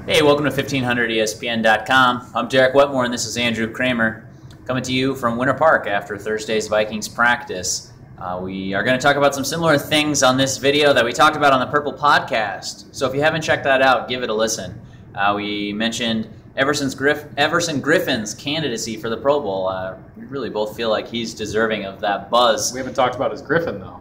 Hey, welcome to 1500ESPN.com. I'm Derek Wetmore, and this is Andrew Kramer, coming to you from Winter Park after Thursday's Vikings practice. We are going to talk about some similar things on this video that we talked about on the Purple Podcast. So if you haven't checked that out, give it a listen. We mentioned Everson Griffin's candidacy for the Pro Bowl. We really both feel like he's deserving of that buzz. We haven't talked about his Griffin, though.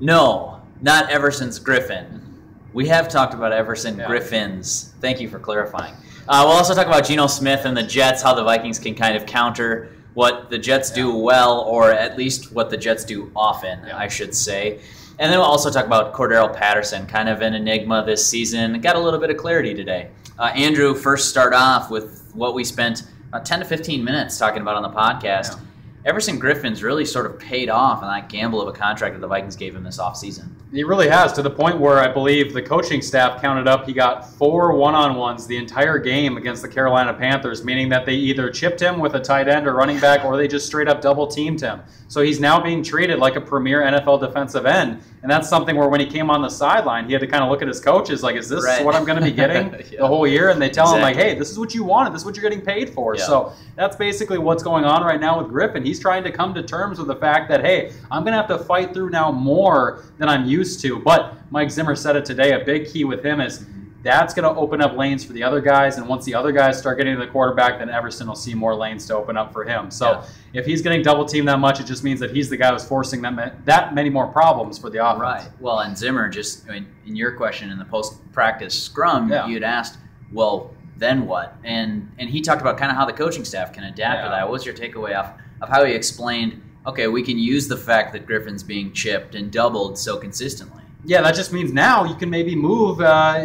No, not Everson's Griffin. We have talked about Everson Griffins. Thank you for clarifying. We'll also talk about Geno Smith and the Jets, how the Vikings can kind of counter what the Jets do well, or at least what the Jets do often, I should say. And then we'll also talk about Cordero Patterson, kind of an enigma this season. Got a little bit of clarity today. Andrew, first start off with what we spent 10 to 15 minutes talking about on the podcast. Yeah. Everson Griffin's really sort of paid off on that gamble of a contract that the Vikings gave him this offseason. He really has, to the point where I believe the coaching staff counted up he got 4 one-on-ones the entire game against the Carolina Panthers, meaning that they either chipped him with a tight end or running back, or they just straight up double-teamed him. So he's now being treated like a premier NFL defensive end, and that's something where when he came on the sideline, he had to kind of look at his coaches like, is this what I'm going to be getting the whole year? And they tell him, like, hey, this is what you wanted. This is what you're getting paid for. So that's basically what's going on right now with Griffin. He's trying to come to terms with the fact that, hey, I'm going to have to fight through now more than I'm used to. But Mike Zimmer said it today, a big key with him is that's going to open up lanes for the other guys, and once the other guys start getting to the quarterback, then Everson will see more lanes to open up for him. So if he's getting double-teamed that much, it just means that he's the guy who's forcing them that many more problems for the offense. Right. Well, and Zimmer just, I mean, in your question in the post-practice scrum, you'd asked, well, then what? And he talked about kind of how the coaching staff can adapt to that. What was your takeaway of how he explained, okay, we can use the fact that Griffin's being chipped and doubled so consistently? Yeah, that just means now you can maybe move,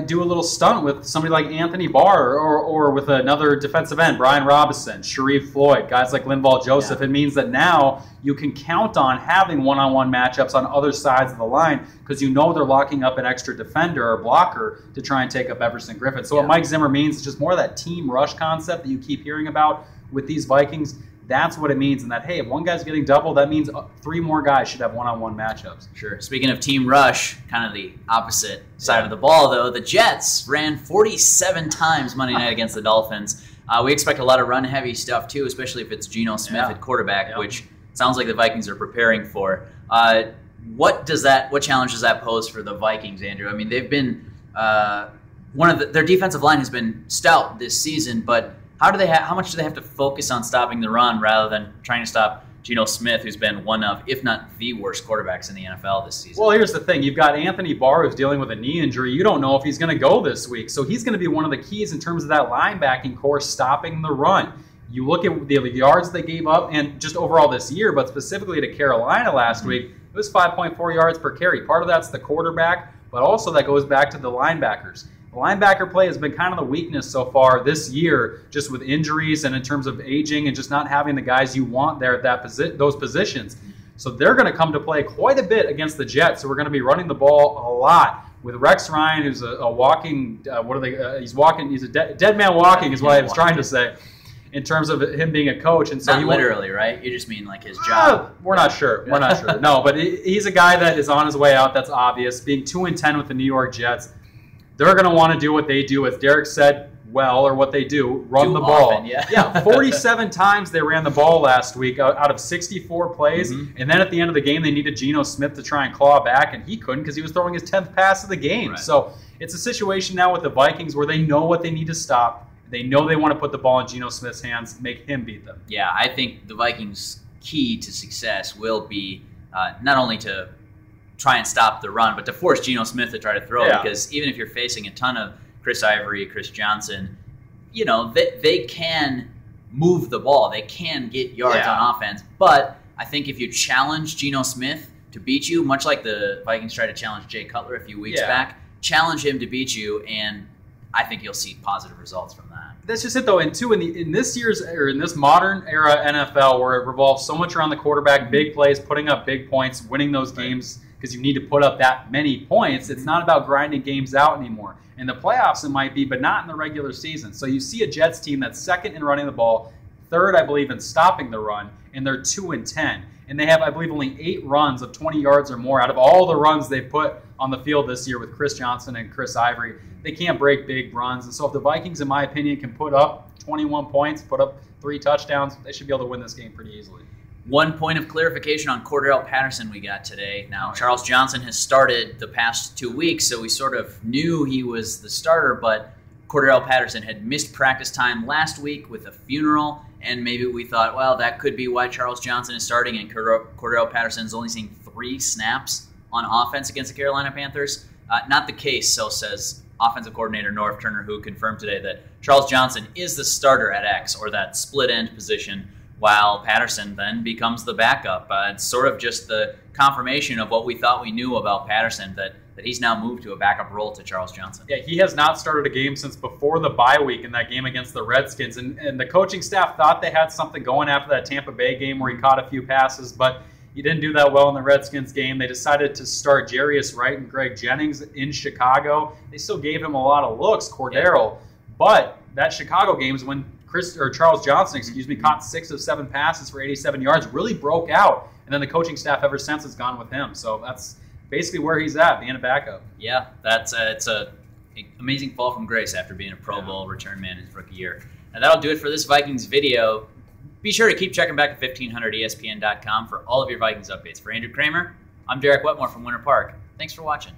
do a little stunt with somebody like Anthony Barr or with another defensive end, Brian Robinson, Sharif Floyd, guys like Linval Joseph. It means that now you can count on having one-on-one matchups on other sides of the line because you know they're locking up an extra defender or blocker to try and take up Everson Griffin. So what Mike Zimmer means is just more of that team rush concept that you keep hearing about with these Vikings. That's what it means, and that, hey, if one guy's getting double, that means 3 more guys should have one-on-one matchups. Sure. Speaking of team rush, kind of the opposite side of the ball, though, the Jets ran 47 times Monday night against the Dolphins. We expect a lot of run-heavy stuff, too, especially if it's Geno Smith at quarterback, which sounds like the Vikings are preparing for. What challenge does that pose for the Vikings, Andrew? I mean, they've been their defensive line has been stout this season, but how much do they have to focus on stopping the run rather than trying to stop Geno Smith, who's been one of, if not the worst quarterbacks in the NFL this season? Well, here's the thing. You've got Anthony Barr, who's dealing with a knee injury. You don't know if he's going to go this week. So he's going to be one of the keys in terms of that linebacking core stopping the run. You look at the yards they gave up, and just overall this year, but specifically to Carolina last week, it was 5.4 yards per carry. Part of that's the quarterback, but also that goes back to the linebackers. The linebacker play has been kind of the weakness so far this year, just with injuries and in terms of aging and just not having the guys you want there at those positions. So they're going to come to play quite a bit against the Jets. So we're going to be running the ball a lot with Rex Ryan, who's a walking. He's walking. He's a dead man walking, is what I was trying to say, in terms of him being a coach. And so not literally, right? You just mean like his job. We're not sure. We're not sure. No, but he's a guy that is on his way out. That's obvious. Being 2-10 with the New York Jets. They're going to want to do what they do, as Derek said, or what they do, run the ball. Often, 47 times they ran the ball last week out of 64 plays. And then at the end of the game, they needed Geno Smith to try and claw back, and he couldn't because he was throwing his 10th pass of the game. Right. So it's a situation now with the Vikings where they know what they need to stop. They know they want to put the ball in Geno Smith's hands, make him beat them. Yeah, I think the Vikings' key to success will be not only to try and stop the run, but to force Geno Smith to try to throw, because even if you're facing a ton of Chris Ivory, Chris Johnson, you know, they can move the ball. They can get yards on offense. But I think if you challenge Geno Smith to beat you, much like the Vikings tried to challenge Jay Cutler a few weeks back, challenge him to beat you, and I think you'll see positive results from that. That's just it, though. And two, in this modern era NFL, where it revolves so much around the quarterback, big plays, putting up big points, winning those games, because you need to put up that many points. It's not about grinding games out anymore. In the playoffs, it might be, but not in the regular season. So you see a Jets team that's second in running the ball, third, I believe, in stopping the run, and they're 2-10. And they have, I believe, only 8 runs of 20 yards or more out of all the runs they've put on the field this year with Chris Johnson and Chris Ivory. They can't break big runs. And so if the Vikings, in my opinion, can put up 21 points, put up 3 touchdowns, they should be able to win this game pretty easily. One point of clarification on Cordarrelle Patterson we got today. Now, Charles Johnson has started the past 2 weeks, so we sort of knew he was the starter, but Cordarrelle Patterson had missed practice time last week with a funeral, and maybe we thought, well, that could be why Charles Johnson is starting, and Cordarrelle Patterson is only seeing 3 snaps on offense against the Carolina Panthers. Not the case, so says offensive coordinator Norv Turner, who confirmed today that Charles Johnson is the starter at X, or that split end position, while Patterson then becomes the backup. It's sort of just the confirmation of what we thought we knew about Patterson, that he's now moved to a backup role to Charles Johnson. Yeah, he has not started a game since before the bye week in that game against the Redskins. And the coaching staff thought they had something going after that Tampa Bay game where he caught a few passes, but he didn't do that well in the Redskins game. They decided to start Jarius Wright and Greg Jennings in Chicago. They still gave him a lot of looks, Cordarrelle. Yeah. But that Chicago game is when Charles Johnson, caught 6 of 7 passes for 87 yards, really broke out. And then the coaching staff ever since has gone with him. So that's basically where he's at, being a backup. Yeah, it's an amazing fall from grace after being a Pro Bowl return man his rookie year. And that'll do it for this Vikings video. Be sure to keep checking back at 1500ESPN.com for all of your Vikings updates. For Andrew Kramer, I'm Derek Wetmore from Winter Park. Thanks for watching.